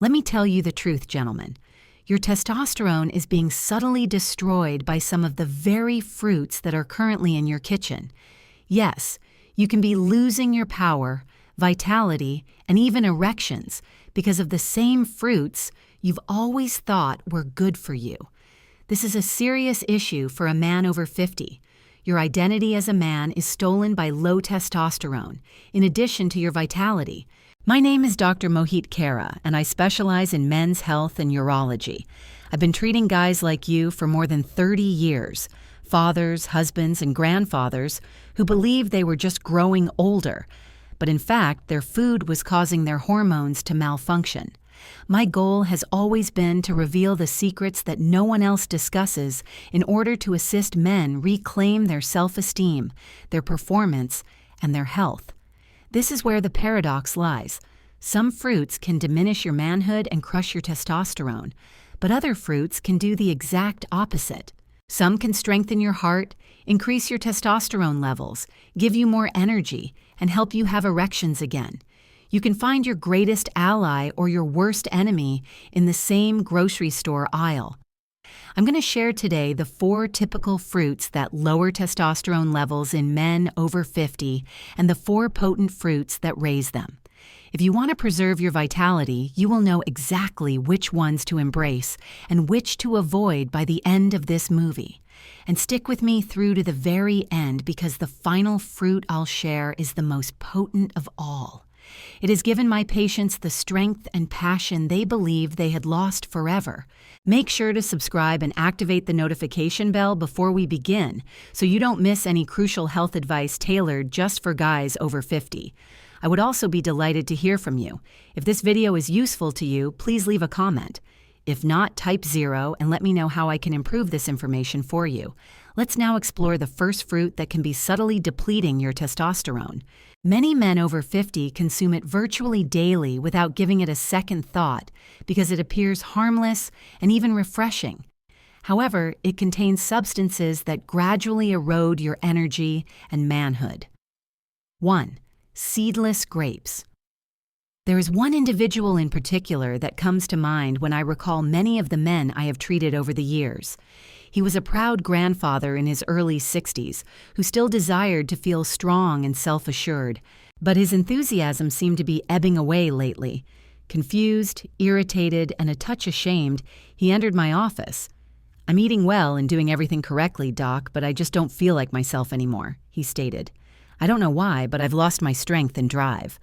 Let me tell you the truth, gentlemen. Your testosterone is being subtly destroyed by some of the very fruits that are currently in your kitchen. Yes, you can be losing your power, vitality, and even erections because of the same fruits you've always thought were good for you. This is a serious issue for a man over 50. Your identity as a man is stolen by low testosterone, in addition to your vitality. My name is Dr. Mohit Kara, and I specialize in men's health and urology. I've been treating guys like you for more than 30 years, fathers, husbands, and grandfathers who believed they were just growing older, but in fact, their food was causing their hormones to malfunction. My goal has always been to reveal the secrets that no one else discusses in order to assist men reclaim their self-esteem, their performance, and their health. This is where the paradox lies. Some fruits can diminish your manhood and crush your testosterone, but other fruits can do the exact opposite. Some can strengthen your heart, increase your testosterone levels, give you more energy, and help you have erections again. You can find your greatest ally or your worst enemy in the same grocery store aisle. I'm going to share today the 4 typical fruits that lower testosterone levels in men over 50 and the 4 potent fruits that raise them. If you want to preserve your vitality, you will know exactly which ones to embrace and which to avoid by the end of this movie. And stick with me through to the very end because the final fruit I'll share is the most potent of all. It has given my patients the strength and passion they believed they had lost forever. Make sure to subscribe and activate the notification bell before we begin so you don't miss any crucial health advice tailored just for guys over 50. I would also be delighted to hear from you. If this video is useful to you, please leave a comment. If not, type 0 and let me know how I can improve this information for you. Let's now explore the first fruit that can be subtly depleting your testosterone. Many men over 50 consume it virtually daily without giving it a second thought because it appears harmless and even refreshing. However, it contains substances that gradually erode your energy and manhood. 1. Seedless grapes. There is one individual in particular that comes to mind when I recall many of the men I have treated over the years. He was a proud grandfather in his early 60s who still desired to feel strong and self-assured, but his enthusiasm seemed to be ebbing away lately. Confused, irritated, and a touch ashamed, he entered my office. "I'm eating well and doing everything correctly, Doc, but I just don't feel like myself anymore," he stated. "I don't know why, but I've lost my strength and drive."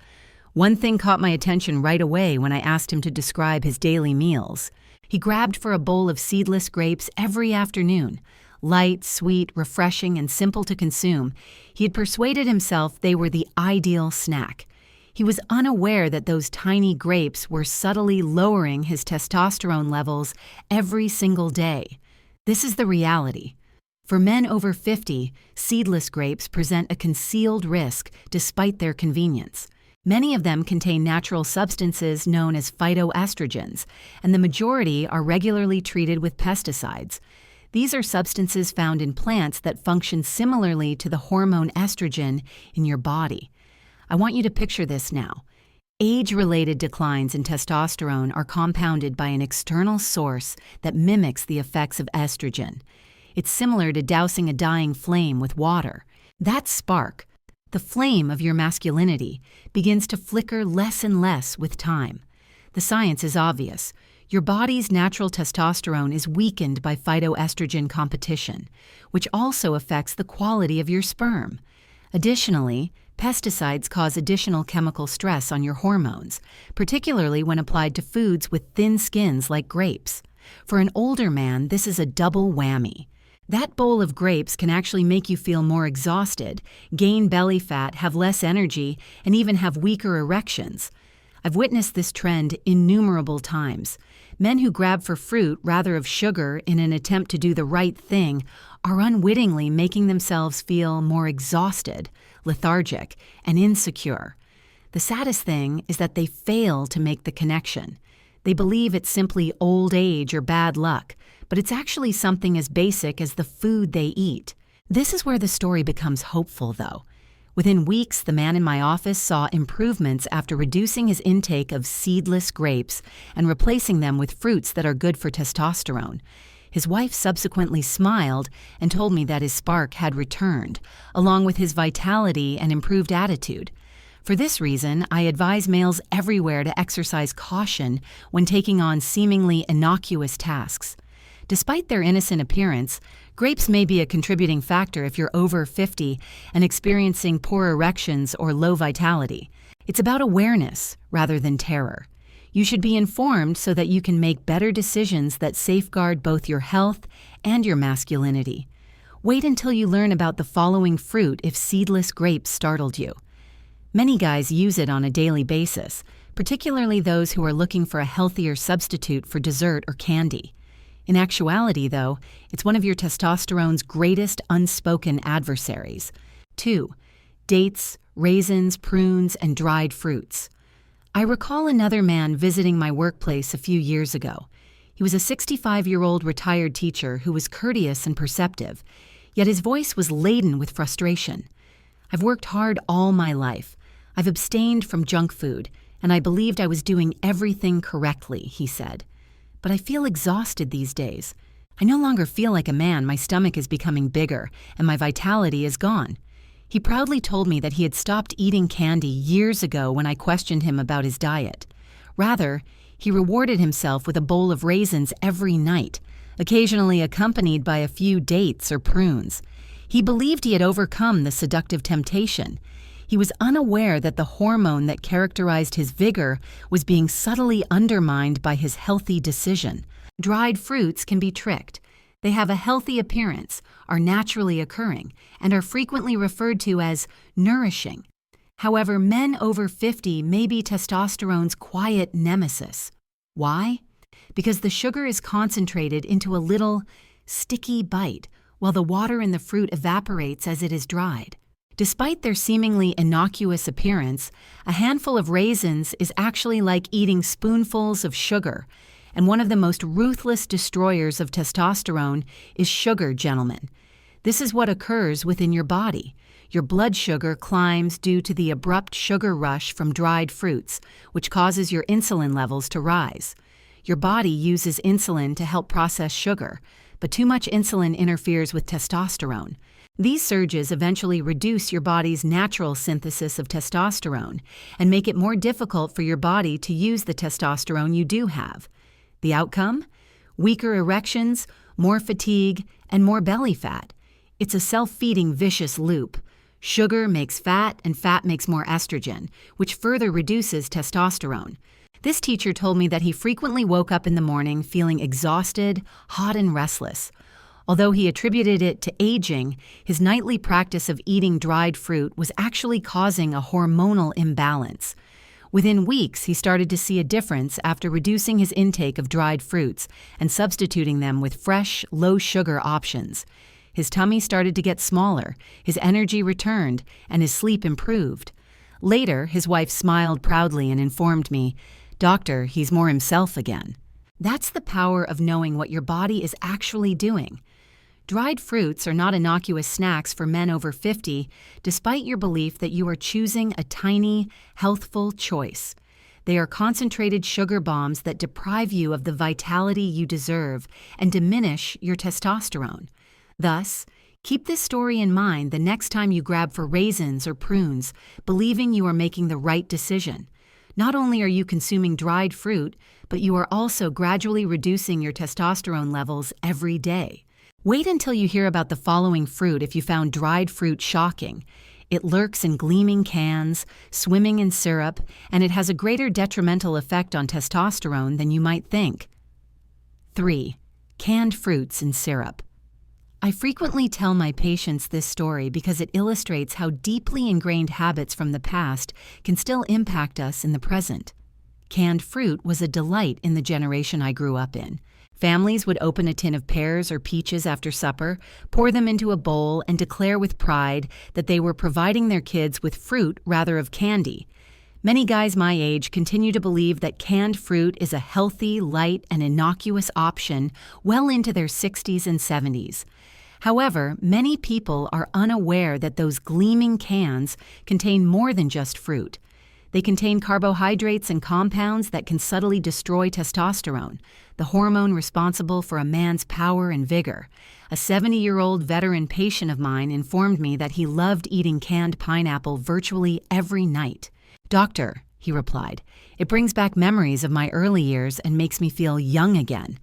One thing caught my attention right away when I asked him to describe his daily meals. He grabbed for a bowl of seedless grapes every afternoon. Light, sweet, refreshing, and simple to consume, he had persuaded himself they were the ideal snack. He was unaware that those tiny grapes were subtly lowering his testosterone levels every single day. This is the reality. For men over 50, seedless grapes present a concealed risk despite their convenience. Many of them contain natural substances known as phytoestrogens, and the majority are regularly treated with pesticides. These are substances found in plants that function similarly to the hormone estrogen in your body. I want you to picture this now. Age-related declines in testosterone are compounded by an external source that mimics the effects of estrogen. It's similar to dousing a dying flame with water. That spark, the flame of your masculinity, begins to flicker less and less with time. The science is obvious. Your body's natural testosterone is weakened by phytoestrogen competition, which also affects the quality of your sperm. Additionally, pesticides cause additional chemical stress on your hormones, particularly when applied to foods with thin skins like grapes. For an older man, this is a double whammy. That bowl of grapes can actually make you feel more exhausted, gain belly fat, have less energy, and even have weaker erections. I've witnessed this trend innumerable times. Men who grab for fruit rather of sugar in an attempt to do the right thing are unwittingly making themselves feel more exhausted, lethargic, and insecure. The saddest thing is that they fail to make the connection. They believe it's simply old age or bad luck, but it's actually something as basic as the food they eat. This is where the story becomes hopeful, though. Within weeks, the man in my office saw improvements after reducing his intake of seedless grapes and replacing them with fruits that are good for testosterone. His wife subsequently smiled and told me that his spark had returned, along with his vitality and improved attitude. For this reason, I advise males everywhere to exercise caution when taking on seemingly innocuous tasks. Despite their innocent appearance, grapes may be a contributing factor if you're over 50 and experiencing poor erections or low vitality. It's about awareness rather than terror. You should be informed so that you can make better decisions that safeguard both your health and your masculinity. Wait until you learn about the following fruit if seedless grapes startled you. Many guys use it on a daily basis, particularly those who are looking for a healthier substitute for dessert or candy. In actuality, though, it's one of your testosterone's greatest unspoken adversaries. 2. Dates, raisins, prunes, and dried fruits. I recall another man visiting my workplace a few years ago. He was a 65-year-old retired teacher who was courteous and perceptive, yet his voice was laden with frustration. I've worked hard all my life. I've abstained from junk food, and I believed I was doing everything correctly, he said. But I feel exhausted these days. I no longer feel like a man. My stomach is becoming bigger, and my vitality is gone. He proudly told me that he had stopped eating candy years ago when I questioned him about his diet. Rather, he rewarded himself with a bowl of raisins every night, occasionally accompanied by a few dates or prunes. He believed he had overcome the seductive temptation. He was unaware that the hormone that characterized his vigor was being subtly undermined by his healthy decision. Dried fruits can be tricked. They have a healthy appearance, are naturally occurring, and are frequently referred to as nourishing. However, men over 50 may be testosterone's quiet nemesis. Why? Because the sugar is concentrated into a little, sticky bite, while the water in the fruit evaporates as it is dried. Despite their seemingly innocuous appearance, a handful of raisins is actually like eating spoonfuls of sugar, and one of the most ruthless destroyers of testosterone is sugar, gentlemen. This is what occurs within your body. Your blood sugar climbs due to the abrupt sugar rush from dried fruits, which causes your insulin levels to rise. Your body uses insulin to help process sugar, but too much insulin interferes with testosterone. These surges eventually reduce your body's natural synthesis of testosterone and make it more difficult for your body to use the testosterone you do have. The outcome? Weaker erections, more fatigue, and more belly fat. It's a self-feeding vicious loop. Sugar makes fat, and fat makes more estrogen, which further reduces testosterone. This teacher told me that he frequently woke up in the morning feeling exhausted, hot, and restless. Although he attributed it to aging, his nightly practice of eating dried fruit was actually causing a hormonal imbalance. Within weeks, he started to see a difference after reducing his intake of dried fruits and substituting them with fresh, low-sugar options. His tummy started to get smaller, his energy returned, and his sleep improved. Later, his wife smiled proudly and informed me, "Doctor, he's more himself again." That's the power of knowing what your body is actually doing. Dried fruits are not innocuous snacks for men over 50, despite your belief that you are choosing a tiny, healthful choice. They are concentrated sugar bombs that deprive you of the vitality you deserve and diminish your testosterone. Thus, keep this story in mind the next time you grab for raisins or prunes, believing you are making the right decision. Not only are you consuming dried fruit, but you are also gradually reducing your testosterone levels every day. Wait until you hear about the following fruit if you found dried fruit shocking. It lurks in gleaming cans, swimming in syrup, and it has a greater detrimental effect on testosterone than you might think. 3. Canned fruits in syrup. I frequently tell my patients this story because it illustrates how deeply ingrained habits from the past can still impact us in the present. Canned fruit was a delight in the generation I grew up in. Families would open a tin of pears or peaches after supper, pour them into a bowl, and declare with pride that they were providing their kids with fruit rather of candy. Many guys my age continue to believe that canned fruit is a healthy, light, and innocuous option well into their 60s and 70s. However, many people are unaware that those gleaming cans contain more than just fruit. They contain carbohydrates and compounds that can subtly destroy testosterone, the hormone responsible for a man's power and vigor. A 70-year-old veteran patient of mine informed me that he loved eating canned pineapple virtually every night. "Doctor," he replied, "it brings back memories of my early years and makes me feel young again."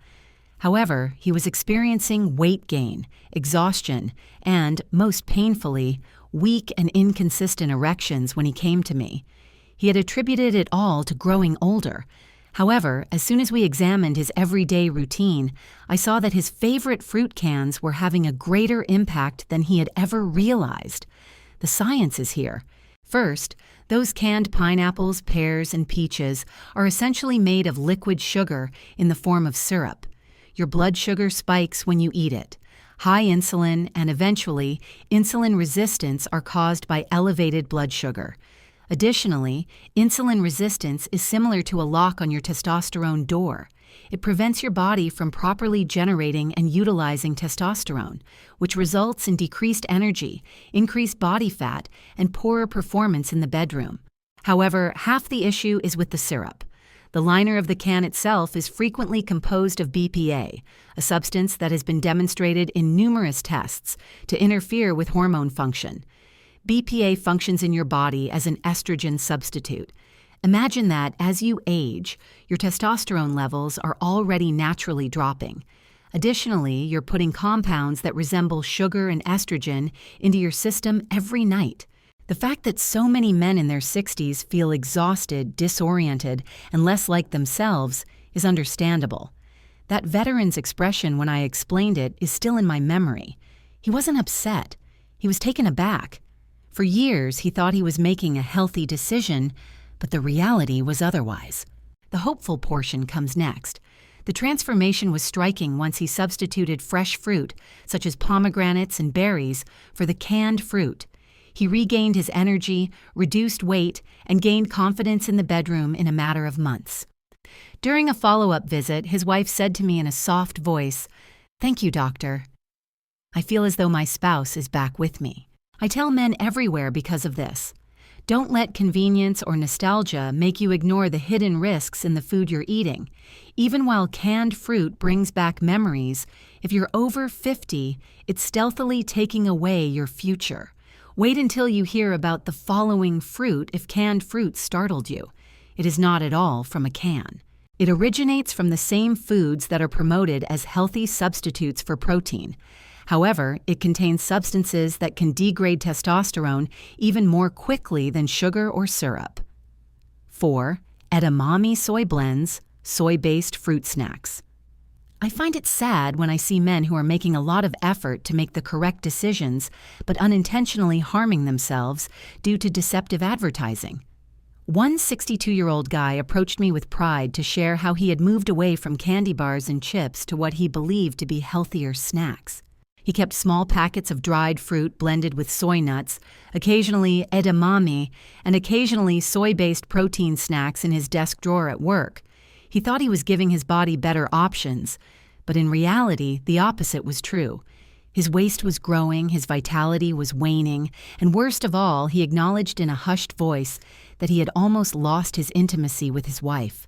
However, he was experiencing weight gain, exhaustion, and, most painfully, weak and inconsistent erections when he came to me. He had attributed it all to growing older. However, as soon as we examined his everyday routine, I saw that his favorite fruit cans were having a greater impact than he had ever realized. The science is here. First, those canned pineapples, pears, and peaches are essentially made of liquid sugar in the form of syrup. Your blood sugar spikes when you eat it. High insulin and eventually insulin resistance are caused by elevated blood sugar. Additionally, insulin resistance is similar to a lock on your testosterone door. It prevents your body from properly generating and utilizing testosterone, which results in decreased energy, increased body fat, and poorer performance in the bedroom. However, half the issue is with the syrup. The liner of the can itself is frequently composed of BPA, a substance that has been demonstrated in numerous tests to interfere with hormone function. BPA functions in your body as an estrogen substitute. Imagine that as you age, your testosterone levels are already naturally dropping. Additionally, you're putting compounds that resemble sugar and estrogen into your system every night. The fact that so many men in their 60s feel exhausted, disoriented, and less like themselves is understandable. That veteran's expression when I explained it is still in my memory. He wasn't upset. He was taken aback. For years, he thought he was making a healthy decision, but the reality was otherwise. The hopeful portion comes next. The transformation was striking once he substituted fresh fruit, such as pomegranates and berries, for the canned fruit. He regained his energy, reduced weight, and gained confidence in the bedroom in a matter of months. During a follow-up visit, his wife said to me in a soft voice, "Thank you, doctor. I feel as though my spouse is back with me." I tell men everywhere because of this. Don't let convenience or nostalgia make you ignore the hidden risks in the food you're eating. Even while canned fruit brings back memories, if you're over 50, it's stealthily taking away your future. Wait until you hear about the following fruit if canned fruit startled you. It is not at all from a can. It originates from the same foods that are promoted as healthy substitutes for protein. However, it contains substances that can degrade testosterone even more quickly than sugar or syrup. 4. Edamame soy blends, soy-based fruit snacks. I find it sad when I see men who are making a lot of effort to make the correct decisions but unintentionally harming themselves due to deceptive advertising. One 62-year-old guy approached me with pride to share how he had moved away from candy bars and chips to what he believed to be healthier snacks. He kept small packets of dried fruit blended with soy nuts, occasionally edamame, and occasionally soy-based protein snacks in his desk drawer at work. He thought he was giving his body better options, but in reality, the opposite was true. His waist was growing, his vitality was waning, and worst of all, he acknowledged in a hushed voice that he had almost lost his intimacy with his wife.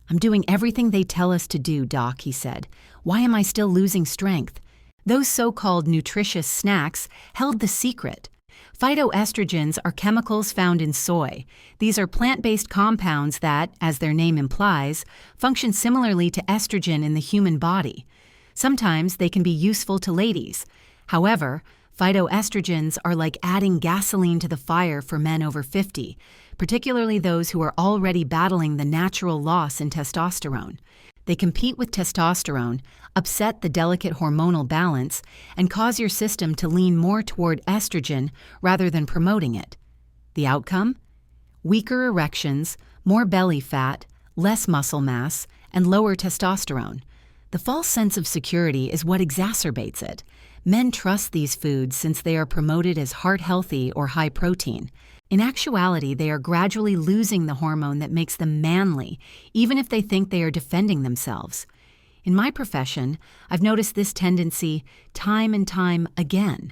"I'm doing everything they tell us to do, Doc," he said. "Why am I still losing strength?" Those so-called nutritious snacks held the secret. Phytoestrogens are chemicals found in soy. These are plant-based compounds that, as their name implies, function similarly to estrogen in the human body. Sometimes they can be useful to ladies. However, phytoestrogens are like adding gasoline to the fire for men over 50, particularly those who are already battling the natural loss in testosterone. They compete with testosterone, upset the delicate hormonal balance, and cause your system to lean more toward estrogen rather than promoting it. The outcome? Weaker erections, more belly fat, less muscle mass, and lower testosterone. The false sense of security is what exacerbates it. Men trust these foods since they are promoted as heart-healthy or high-protein. In actuality, they are gradually losing the hormone that makes them manly, even if they think they are defending themselves. In my profession, I've noticed this tendency time and time again.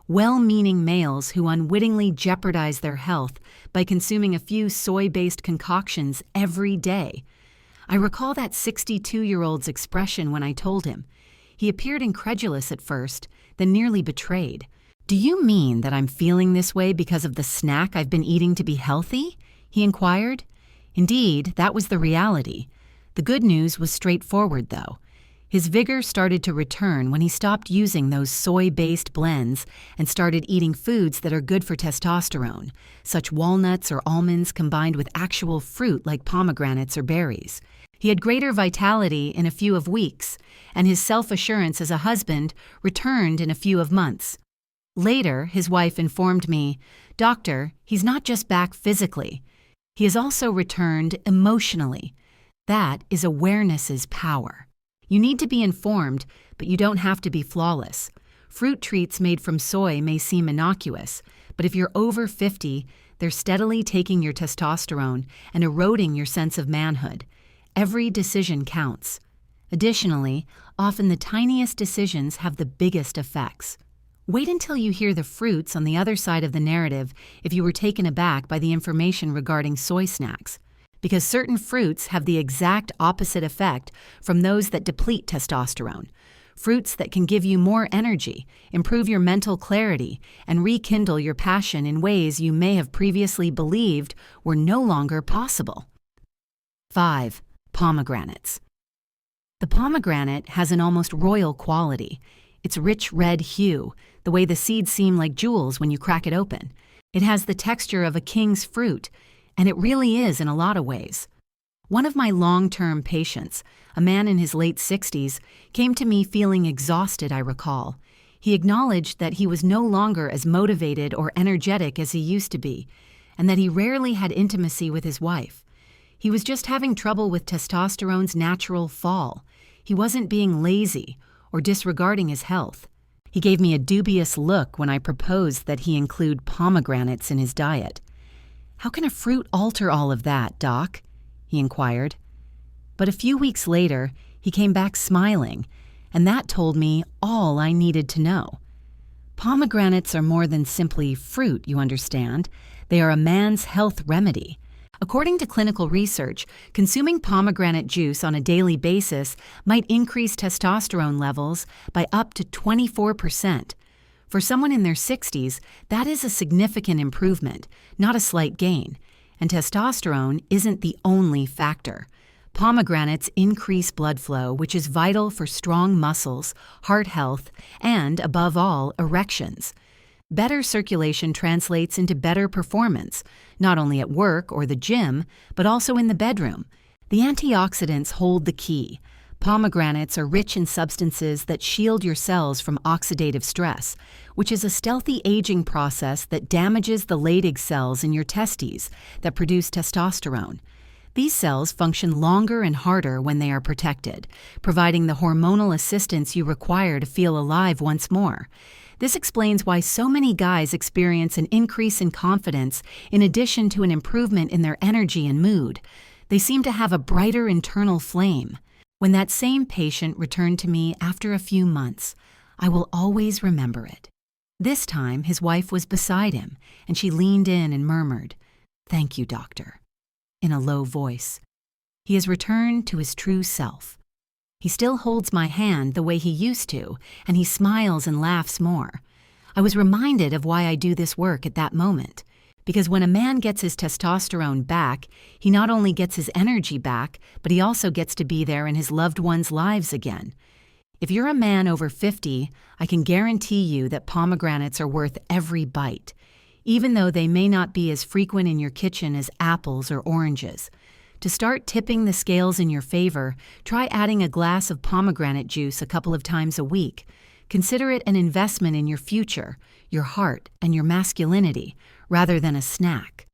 Well-meaning males who unwittingly jeopardize their health by consuming a few soy-based concoctions every day. I recall that 62-year-old's expression when I told him. He appeared incredulous at first, then nearly betrayed. "Do you mean that I'm feeling this way because of the snack I've been eating to be healthy?" he inquired. Indeed, that was the reality. The good news was straightforward, though. His vigor started to return when he stopped using those soy-based blends and started eating foods that are good for testosterone, such walnuts or almonds combined with actual fruit like pomegranates or berries. He had greater vitality in a few of weeks, and his self-assurance as a husband returned in a few of months. Later, his wife informed me, "Doctor, he's not just back physically. He has also returned emotionally. That is awareness's power." You need to be informed, but you don't have to be flawless. Fruit treats made from soy may seem innocuous, but if you're over 50, they're steadily taking your testosterone and eroding your sense of manhood. Every decision counts. Additionally, often the tiniest decisions have the biggest effects. Wait until you hear the fruits on the other side of the narrative if you were taken aback by the information regarding soy snacks, because certain fruits have the exact opposite effect from those that deplete testosterone. Fruits that can give you more energy, improve your mental clarity, and rekindle your passion in ways you may have previously believed were no longer possible. 5. Pomegranates. The pomegranate has an almost royal quality. Its rich red hue, the way the seeds seem like jewels when you crack it open. It has the texture of a king's fruit, and it really is in a lot of ways. One of my long-term patients, a man in his late 60s, came to me feeling exhausted, I recall. He acknowledged that he was no longer as motivated or energetic as he used to be, and that he rarely had intimacy with his wife. He was just having trouble with testosterone's natural fall. He wasn't being lazy or disregarding his health. He gave me a dubious look when I proposed that he include pomegranates in his diet. "How can a fruit alter all of that, Doc?" he inquired. But a few weeks later, he came back smiling, and that told me all I needed to know. Pomegranates are more than simply fruit, you understand. They are a man's health remedy. According to clinical research, consuming pomegranate juice on a daily basis might increase testosterone levels by up to 24%. For someone in their 60s, that is a significant improvement, not a slight gain. And testosterone isn't the only factor. Pomegranates increase blood flow, which is vital for strong muscles, heart health, and, above all, erections. Better circulation translates into better performance, not only at work or the gym, but also in the bedroom. The antioxidants hold the key. Pomegranates are rich in substances that shield your cells from oxidative stress, which is a stealthy aging process that damages the Leydig cells in your testes that produce testosterone. These cells function longer and harder when they are protected, providing the hormonal assistance you require to feel alive once more. This explains why so many guys experience an increase in confidence in addition to an improvement in their energy and mood. They seem to have a brighter internal flame. When that same patient returned to me after a few months, I will always remember it. This time, his wife was beside him, and she leaned in and murmured, "Thank you, doctor," in a low voice. He has returned to his true self. He still holds my hand the way he used to, and he smiles and laughs more. I was reminded of why I do this work at that moment. Because when a man gets his testosterone back, he not only gets his energy back, but he also gets to be there in his loved ones' lives again. If you're a man over 50, I can guarantee you that pomegranates are worth every bite, even though they may not be as frequent in your kitchen as apples or oranges. To start tipping the scales in your favor, try adding a glass of pomegranate juice a couple of times a week. Consider it an investment in your future, your heart, and your masculinity, rather than a snack.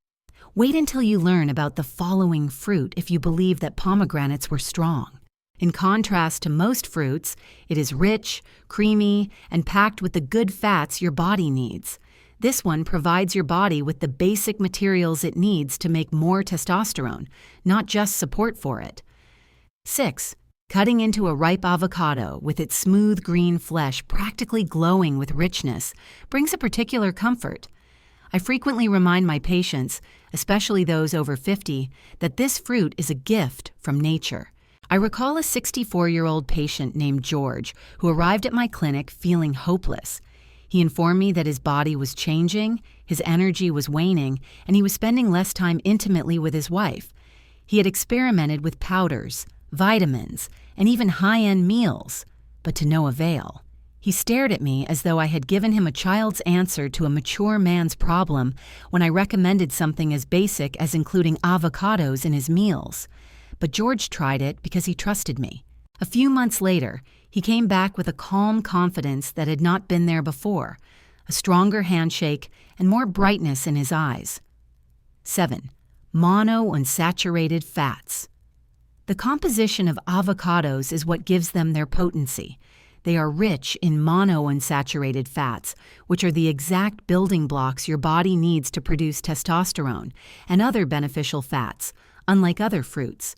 Wait until you learn about the following fruit if you believe that pomegranates were strong. In contrast to most fruits, it is rich, creamy, and packed with the good fats your body needs. This one provides your body with the basic materials it needs to make more testosterone, not just support for it. 6. Cutting into a ripe avocado with its smooth green flesh practically glowing with richness brings a particular comfort. I frequently remind my patients, especially those over 50, that this fruit is a gift from nature. I recall a 64-year-old patient named George who arrived at my clinic feeling hopeless. He informed me that his body was changing, his energy was waning, and he was spending less time intimately with his wife. He had experimented with powders, vitamins, and even high-end meals, but to no avail. He stared at me as though I had given him a child's answer to a mature man's problem when I recommended something as basic as including avocados in his meals. But George tried it because he trusted me. A few months later, he came back with a calm confidence that had not been there before, a stronger handshake, and more brightness in his eyes. 7. Monounsaturated fats. The composition of avocados is what gives them their potency. They are rich in monounsaturated fats, which are the exact building blocks your body needs to produce testosterone and other beneficial fats, unlike other fruits.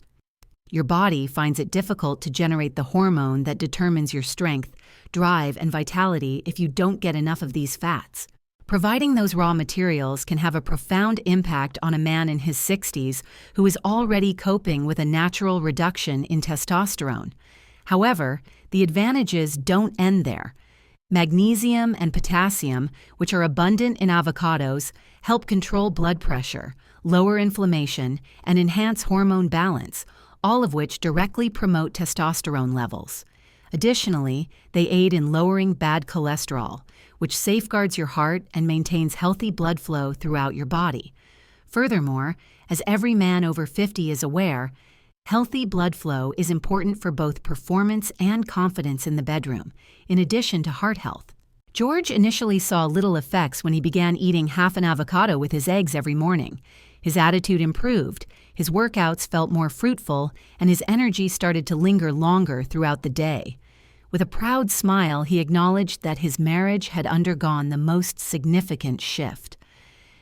Your body finds it difficult to generate the hormone that determines your strength, drive, and vitality if you don't get enough of these fats. Providing those raw materials can have a profound impact on a man in his 60s who is already coping with a natural reduction in testosterone. However, the advantages don't end there. Magnesium and potassium, which are abundant in avocados, help control blood pressure, lower inflammation, and enhance hormone balance, all of which directly promote testosterone levels. Additionally, they aid in lowering bad cholesterol, which safeguards your heart and maintains healthy blood flow throughout your body. Furthermore, as every man over 50 is aware, healthy blood flow is important for both performance and confidence in the bedroom, in addition to heart health. George initially saw little effects when he began eating half an avocado with his eggs every morning. His attitude improved, his workouts felt more fruitful, and his energy started to linger longer throughout the day. With a proud smile, he acknowledged that his marriage had undergone the most significant shift.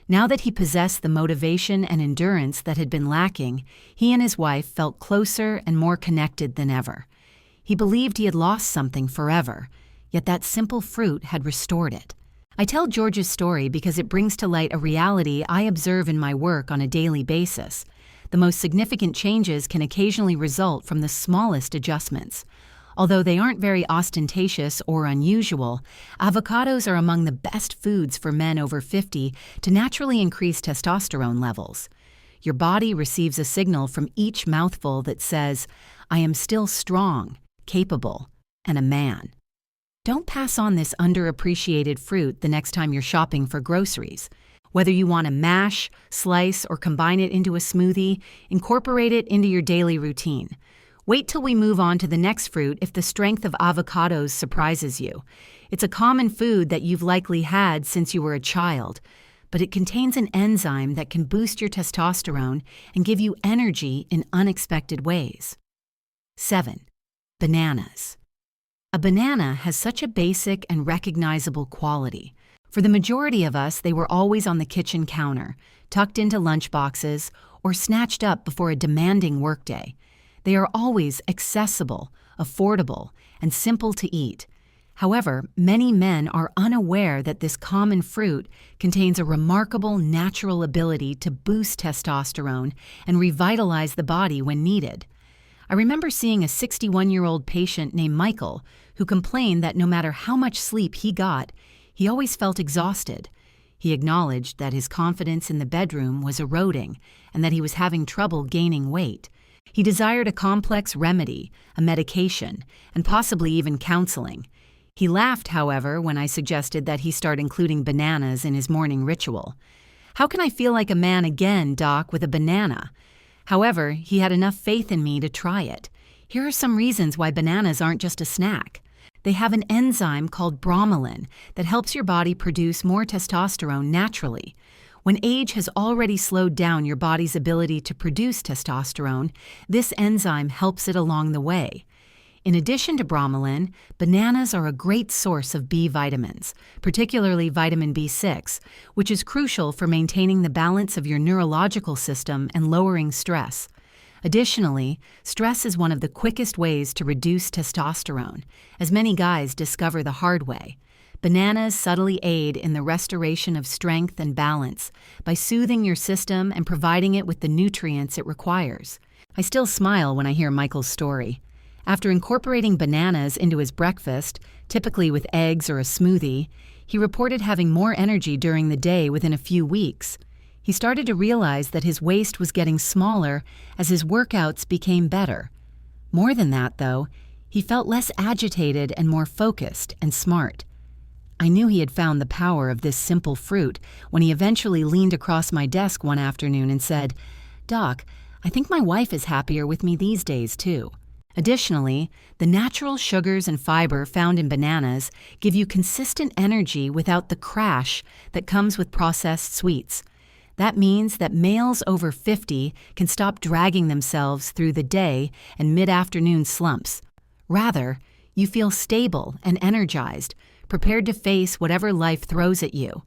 Now that he possessed the motivation and endurance that had been lacking, he and his wife felt closer and more connected than ever. He believed he had lost something forever, yet that simple fruit had restored it. I tell George's story because it brings to light a reality I observe in my work on a daily basis. The most significant changes can occasionally result from the smallest adjustments. Although they aren't very ostentatious or unusual, avocados are among the best foods for men over 50 to naturally increase testosterone levels. Your body receives a signal from each mouthful that says, "I am still strong, capable, and a man." Don't pass on this underappreciated fruit the next time you're shopping for groceries. Whether you want to mash, slice, or combine it into a smoothie, incorporate it into your daily routine. Wait till we move on to the next fruit if the strength of avocados surprises you. It's a common food that you've likely had since you were a child, but it contains an enzyme that can boost your testosterone and give you energy in unexpected ways. 7. Bananas. A banana has such a basic and recognizable quality. For the majority of us, they were always on the kitchen counter, tucked into lunchboxes, or snatched up before a demanding workday. They are always accessible, affordable, and simple to eat. However, many men are unaware that this common fruit contains a remarkable natural ability to boost testosterone and revitalize the body when needed. I remember seeing a 61-year-old patient named Michael who complained that no matter how much sleep he got, he always felt exhausted. He acknowledged that his confidence in the bedroom was eroding and that he was having trouble gaining weight. He desired a complex remedy, a medication, and possibly even counseling. He laughed, however, when I suggested that he start including bananas in his morning ritual. "How can I feel like a man again, Doc, with a banana?" However, he had enough faith in me to try it. Here are some reasons why bananas aren't just a snack. They have an enzyme called bromelain that helps your body produce more testosterone naturally. When age has already slowed down your body's ability to produce testosterone, this enzyme helps it along the way. In addition to bromelain, bananas are a great source of B vitamins, particularly vitamin B6, which is crucial for maintaining the balance of your neurological system and lowering stress. Additionally, stress is one of the quickest ways to reduce testosterone, as many guys discover the hard way. Bananas subtly aid in the restoration of strength and balance by soothing your system and providing it with the nutrients it requires. I still smile when I hear Michael's story. After incorporating bananas into his breakfast, typically with eggs or a smoothie, he reported having more energy during the day within a few weeks. He started to realize that his waist was getting smaller as his workouts became better. More than that, though, he felt less agitated and more focused and smart. I knew he had found the power of this simple fruit when he eventually leaned across my desk one afternoon and said, "Doc, I think my wife is happier with me these days, too." Additionally, the natural sugars and fiber found in bananas give you consistent energy without the crash that comes with processed sweets. That means that males over 50 can stop dragging themselves through the day and mid-afternoon slumps. Rather, you feel stable and energized, prepared to face whatever life throws at you.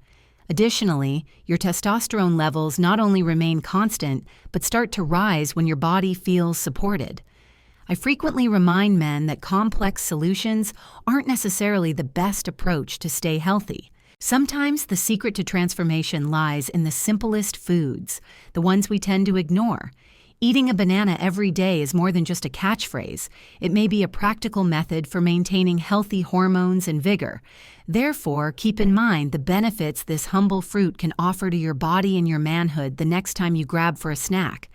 Additionally, your testosterone levels not only remain constant, but start to rise when your body feels supported. I frequently remind men that complex solutions aren't necessarily the best approach to stay healthy. Sometimes the secret to transformation lies in the simplest foods, the ones we tend to ignore. Eating a banana every day is more than just a catchphrase. It may be a practical method for maintaining healthy hormones and vigor. Therefore, keep in mind the benefits this humble fruit can offer to your body and your manhood the next time you grab for a snack.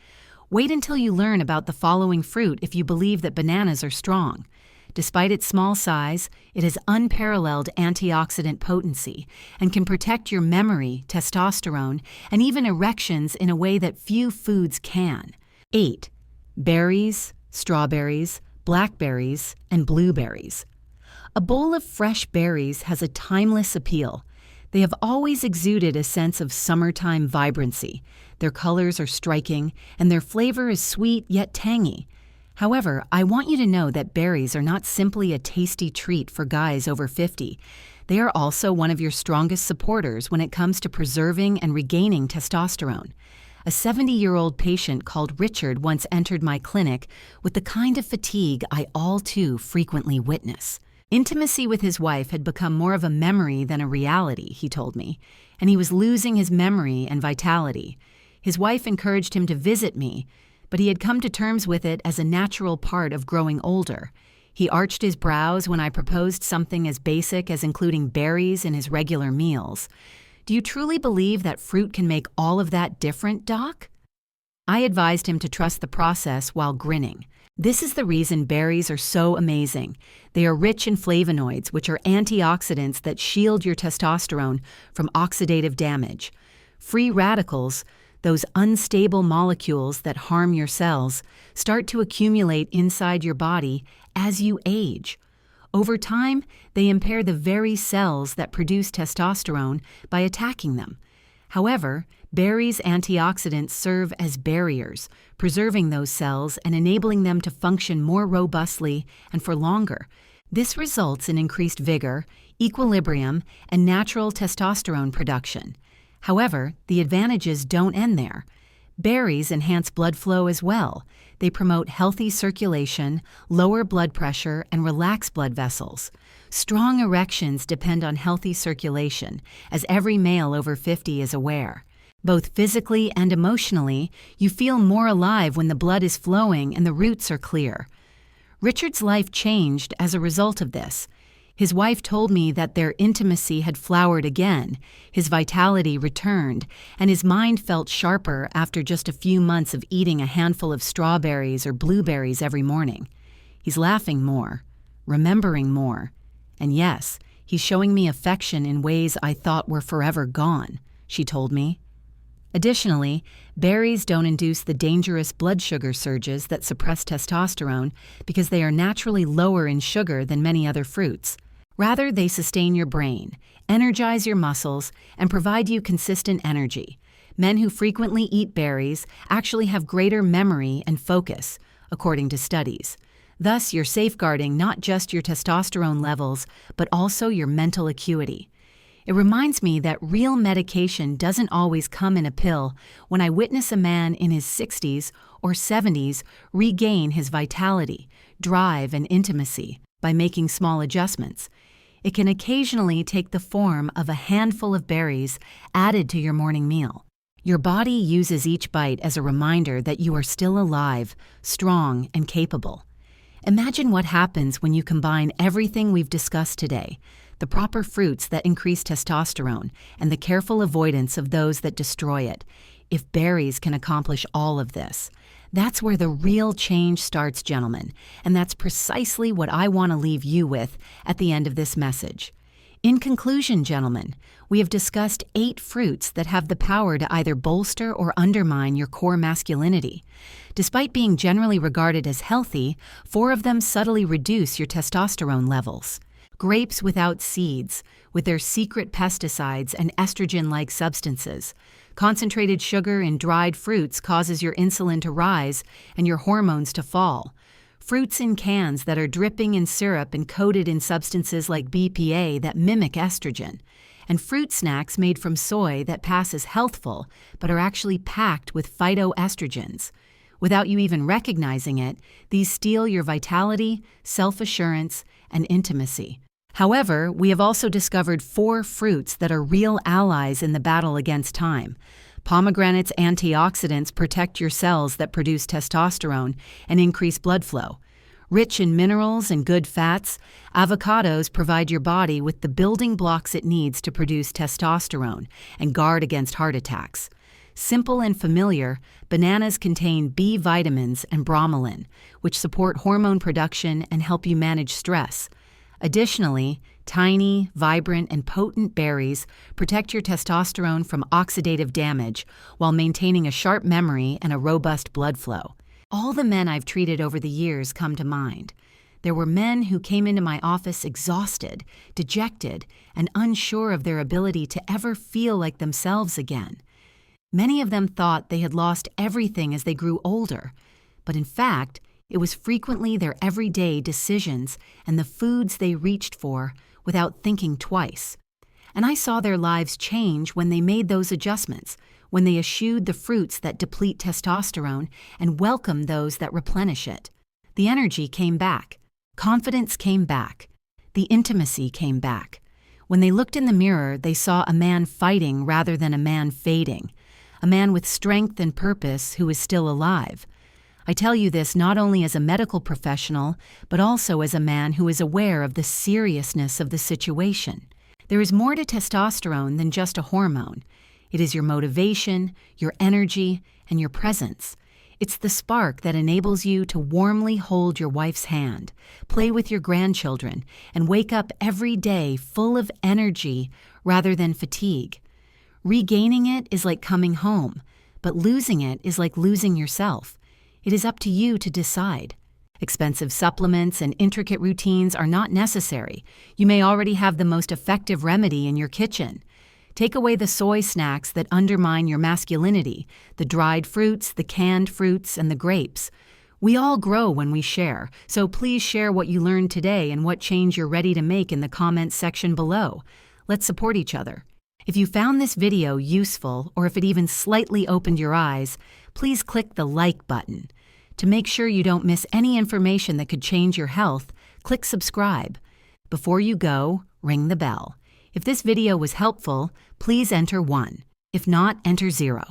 Wait until you learn about the following fruit if you believe that bananas are strong. Despite its small size, it has unparalleled antioxidant potency and can protect your memory, testosterone, and even erections in a way that few foods can. 8. Berries, strawberries, blackberries, and blueberries. A bowl of fresh berries has a timeless appeal. They have always exuded a sense of summertime vibrancy. Their colors are striking, and their flavor is sweet yet tangy. However, I want you to know that berries are not simply a tasty treat for guys over 50. They are also one of your strongest supporters when it comes to preserving and regaining testosterone. A 70-year-old patient called Richard once entered my clinic with the kind of fatigue I all too frequently witness. Intimacy with his wife had become more of a memory than a reality, he told me, and he was losing his memory and vitality. His wife encouraged him to visit me, but he had come to terms with it as a natural part of growing older. He arched his brows when I proposed something as basic as including berries in his regular meals. "Do you truly believe that fruit can make all of that different, Doc?" I advised him to trust the process while grinning. This is the reason berries are so amazing. They are rich in flavonoids, which are antioxidants that shield your testosterone from oxidative damage. Free radicals, those unstable molecules that harm your cells, start to accumulate inside your body as you age. Over time, they impair the very cells that produce testosterone by attacking them. However, berries' antioxidants serve as barriers, preserving those cells and enabling them to function more robustly and for longer. This results in increased vigor, equilibrium, and natural testosterone production. However, the advantages don't end there. Berries enhance blood flow as well. They promote healthy circulation, lower blood pressure, and relax blood vessels. Strong erections depend on healthy circulation, as every male over 50 is aware. Both physically and emotionally, you feel more alive when the blood is flowing and the roots are clear. Richard's life changed as a result of this. His wife told me that their intimacy had flowered again, his vitality returned, and his mind felt sharper after just a few months of eating a handful of strawberries or blueberries every morning. He's laughing more, remembering more, and yes, he's showing me affection in ways I thought were forever gone, she told me. Additionally, berries don't induce the dangerous blood sugar surges that suppress testosterone because they are naturally lower in sugar than many other fruits. Rather, they sustain your brain, energize your muscles, and provide you consistent energy. Men who frequently eat berries actually have greater memory and focus, according to studies. Thus, you're safeguarding not just your testosterone levels, but also your mental acuity. It reminds me that real medication doesn't always come in a pill when I witness a man in his 60s or 70s regain his vitality, drive, and intimacy by making small adjustments. It can occasionally take the form of a handful of berries added to your morning meal. Your body uses each bite as a reminder that you are still alive, strong, and capable. Imagine what happens when you combine everything we've discussed today, the proper fruits that increase testosterone, and the careful avoidance of those that destroy it. If berries can accomplish all of this, that's where the real change starts, gentlemen, and that's precisely what I want to leave you with at the end of this message. In conclusion, gentlemen, we have discussed 8 fruits that have the power to either bolster or undermine your core masculinity. Despite being generally regarded as healthy, 4 of them subtly reduce your testosterone levels. Grapes without seeds, with their secret pesticides and estrogen-like substances. Concentrated sugar in dried fruits causes your insulin to rise and your hormones to fall. Fruits in cans that are dripping in syrup and coated in substances like BPA that mimic estrogen. And fruit snacks made from soy that pass as healthful but are actually packed with phytoestrogens. Without you even recognizing it, these steal your vitality, self-assurance, and intimacy. However, we have also discovered 4 fruits that are real allies in the battle against time. Pomegranates' antioxidants protect your cells that produce testosterone and increase blood flow. Rich in minerals and good fats, avocados provide your body with the building blocks it needs to produce testosterone and guard against heart attacks. Simple and familiar, bananas contain B vitamins and bromelain, which support hormone production and help you manage stress. Additionally, tiny, vibrant, and potent berries protect your testosterone from oxidative damage while maintaining a sharp memory and a robust blood flow. All the men I've treated over the years come to mind. There were men who came into my office exhausted, dejected, and unsure of their ability to ever feel like themselves again. Many of them thought they had lost everything as they grew older, but in fact, it was frequently their everyday decisions and the foods they reached for without thinking twice. And I saw their lives change when they made those adjustments, when they eschewed the fruits that deplete testosterone and welcomed those that replenish it. The energy came back. Confidence came back. The intimacy came back. When they looked in the mirror, they saw a man fighting rather than a man fading, a man with strength and purpose who is still alive. I tell you this not only as a medical professional, but also as a man who is aware of the seriousness of the situation. There is more to testosterone than just a hormone. It is your motivation, your energy, and your presence. It's the spark that enables you to warmly hold your wife's hand, play with your grandchildren, and wake up every day full of energy rather than fatigue. Regaining it is like coming home, but losing it is like losing yourself. It is up to you to decide. Expensive supplements and intricate routines are not necessary. You may already have the most effective remedy in your kitchen. Take away the soy snacks that undermine your masculinity, the dried fruits, the canned fruits, and the grapes. We all grow when we share, so please share what you learned today and what change you're ready to make in the comments section below. Let's support each other. If you found this video useful, or if it even slightly opened your eyes, please click the like button. To make sure you don't miss any information that could change your health, click subscribe. Before you go, ring the bell. If this video was helpful, please enter 1. If not, enter 0.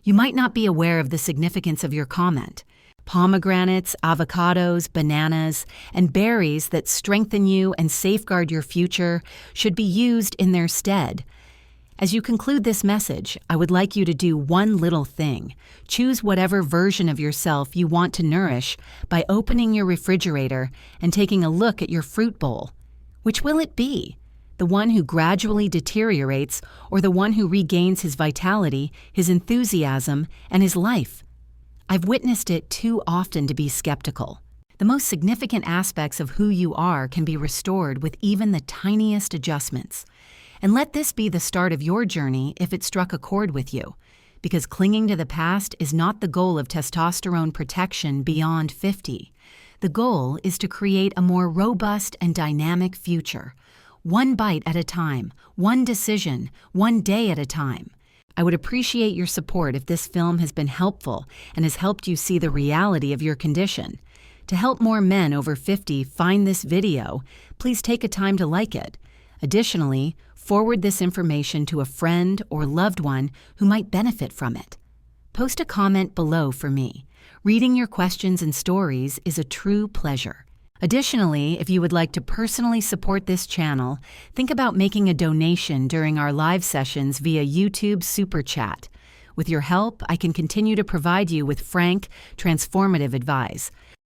You might not be aware of the significance of your comment. Pomegranates, avocados, bananas, and berries that strengthen you and safeguard your future should be used in their stead. As you conclude this message, I would like you to do one little thing. Choose whatever version of yourself you want to nourish by opening your refrigerator and taking a look at your fruit bowl. Which will it be? The one who gradually deteriorates or the one who regains his vitality, his enthusiasm, and his life? I've witnessed it too often to be skeptical. The most significant aspects of who you are can be restored with even the tiniest adjustments. And let this be the start of your journey if it struck a chord with you, because clinging to the past is not the goal of testosterone protection beyond 50. The goal is to create a more robust and dynamic future, one bite at a time, one decision, one day at a time. I would appreciate your support if this film has been helpful and has helped you see the reality of your condition. To help more men over 50 find this video, please take a time to like it. Additionally, forward this information to a friend or loved one who might benefit from it. Post a comment below for me. Reading your questions and stories is a true pleasure. Additionally, if you would like to personally support this channel, think about making a donation during our live sessions via YouTube Super Chat. With your help, I can continue to provide you with frank, transformative advice.